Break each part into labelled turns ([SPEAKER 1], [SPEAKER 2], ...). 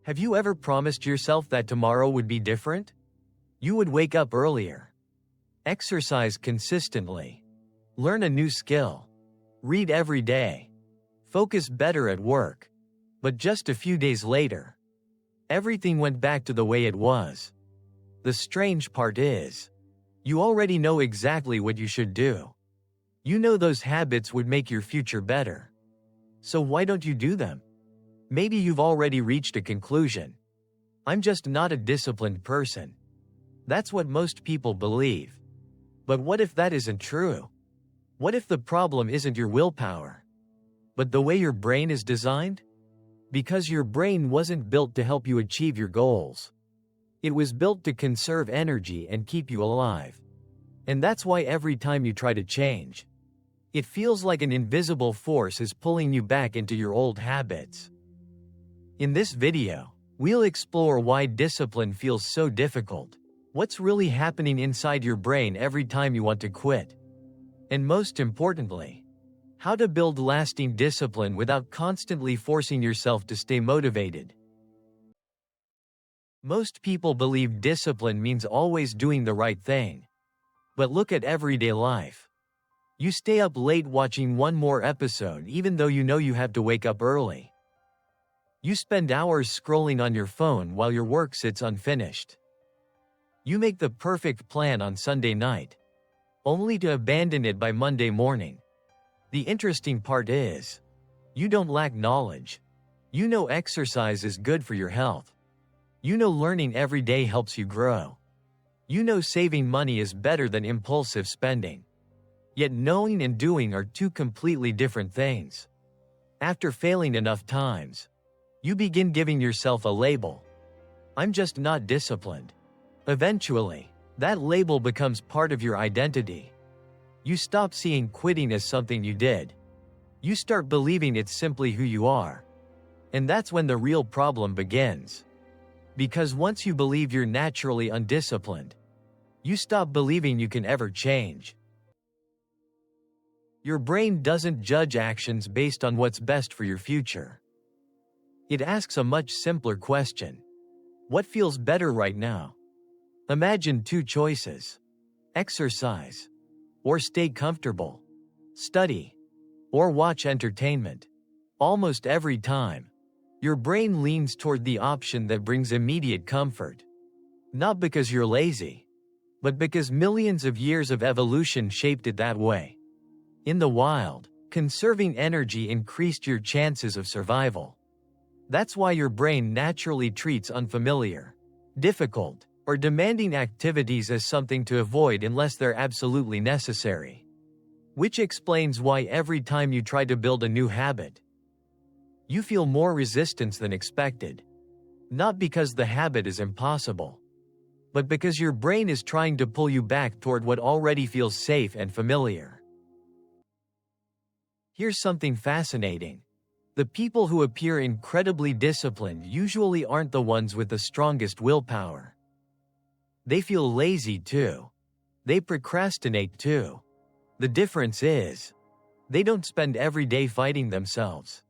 [SPEAKER 1] Have you ever promised yourself that tomorrow would be different? You would wake up earlier, exercise consistently, learn a new skill, read every day, focus better at work. But just a few days later, everything went back to the way it was. The strange part is, you already know exactly what you should do. You know those habits would make your future better. So why don't you do them? Maybe you've already reached a conclusion. I'm just not a disciplined person. That's what most people believe. But what if that isn't true? What if the problem isn't your willpower, but the way your brain is designed? Because your brain wasn't built to help you achieve your goals. It was built to conserve energy and keep you alive. And that's why every time you try to change, it feels like an invisible force is pulling you back into your old habits. In this video, we'll explore why discipline feels so difficult, what's really happening inside your brain every time you want to quit, and most importantly, how to build lasting discipline without constantly forcing yourself to stay motivated. Most people believe discipline means always doing the right thing. But look at everyday life. You stay up late watching one more episode even though you know you have to wake up early. You spend hours scrolling on your phone while your work sits unfinished. You make the perfect plan on Sunday night, only to abandon it by Monday morning. The interesting part is, you don't lack knowledge. You know exercise is good for your health. You know learning every day helps you grow. You know saving money is better than impulsive spending. Yet knowing and doing are two completely different things. After failing enough times, you begin giving yourself a label. I'm just not disciplined. Eventually, that label becomes part of your identity. You stop seeing quitting as something you did. You start believing it's simply who you are. And that's when the real problem begins. Because once you believe you're naturally undisciplined, you stop believing you can ever change. Your brain doesn't judge actions based on what's best for your future. It asks a much simpler question. What feels better right now? Imagine two choices. Exercise, or stay comfortable. Study, or watch entertainment. Almost every time, your brain leans toward the option that brings immediate comfort. Not because you're lazy, but because millions of years of evolution shaped it that way. In the wild, conserving energy increased your chances of survival. That's why your brain naturally treats unfamiliar, difficult, or demanding activities as something to avoid unless they're absolutely necessary. Which explains why every time you try to build a new habit, you feel more resistance than expected. Not because the habit is impossible, but because your brain is trying to pull you back toward what already feels safe and familiar. Here's something fascinating. The people who appear incredibly disciplined usually aren't the ones with the strongest willpower. They feel lazy too. They procrastinate too. The difference is, they don't spend every day fighting themselves.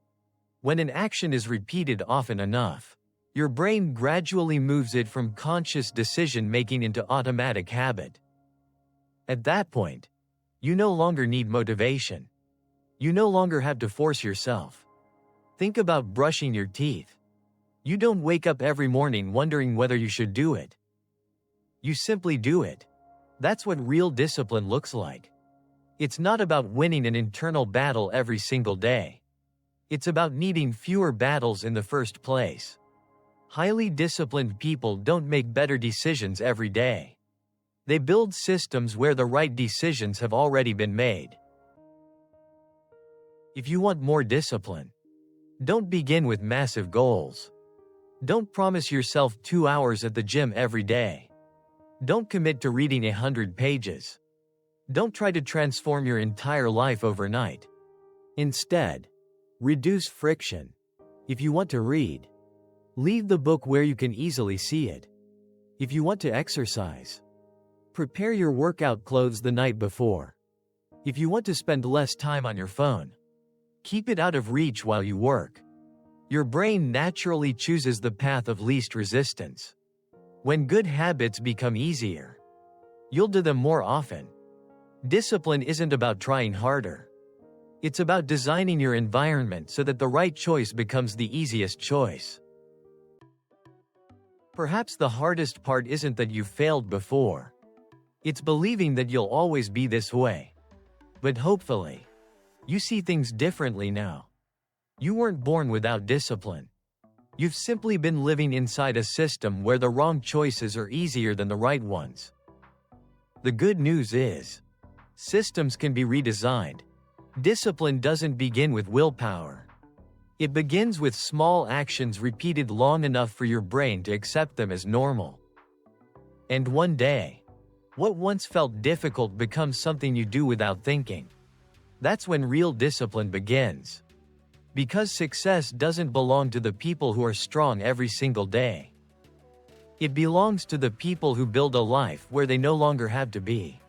[SPEAKER 1] When an action is repeated often enough, your brain gradually moves it from conscious decision-making into automatic habit. At that point, you no longer need motivation. You no longer have to force yourself. Think about brushing your teeth. You don't wake up every morning wondering whether you should do it. You simply do it. That's what real discipline looks like. It's not about winning an internal battle every single day. It's about needing fewer battles in the first place. Highly disciplined people don't make better decisions every day. They build systems where the right decisions have already been made. If you want more discipline, don't begin with massive goals. Don't promise yourself 2 hours at the gym every day. Don't commit to reading 100 pages. Don't try to transform your entire life overnight. Instead, reduce friction. If you want to read, leave the book where you can easily see it. If you want to exercise, prepare your workout clothes the night before. If you want to spend less time on your phone, keep it out of reach while you work. Your brain naturally chooses the path of least resistance. When good habits become easier, you'll do them more often. Discipline isn't about trying harder. It's about designing your environment so that the right choice becomes the easiest choice. Perhaps the hardest part isn't that you failed before. It's believing that you'll always be this way. But hopefully, you see things differently now. You weren't born without discipline. You've simply been living inside a system where the wrong choices are easier than the right ones. The good news is, systems can be redesigned. Discipline doesn't begin with willpower. It begins with small actions repeated long enough for your brain to accept them as normal. And one day, what once felt difficult becomes something you do without thinking. That's when real discipline begins. Because success doesn't belong to the people who are strong every single day. It belongs to the people who build a life where they no longer have to be.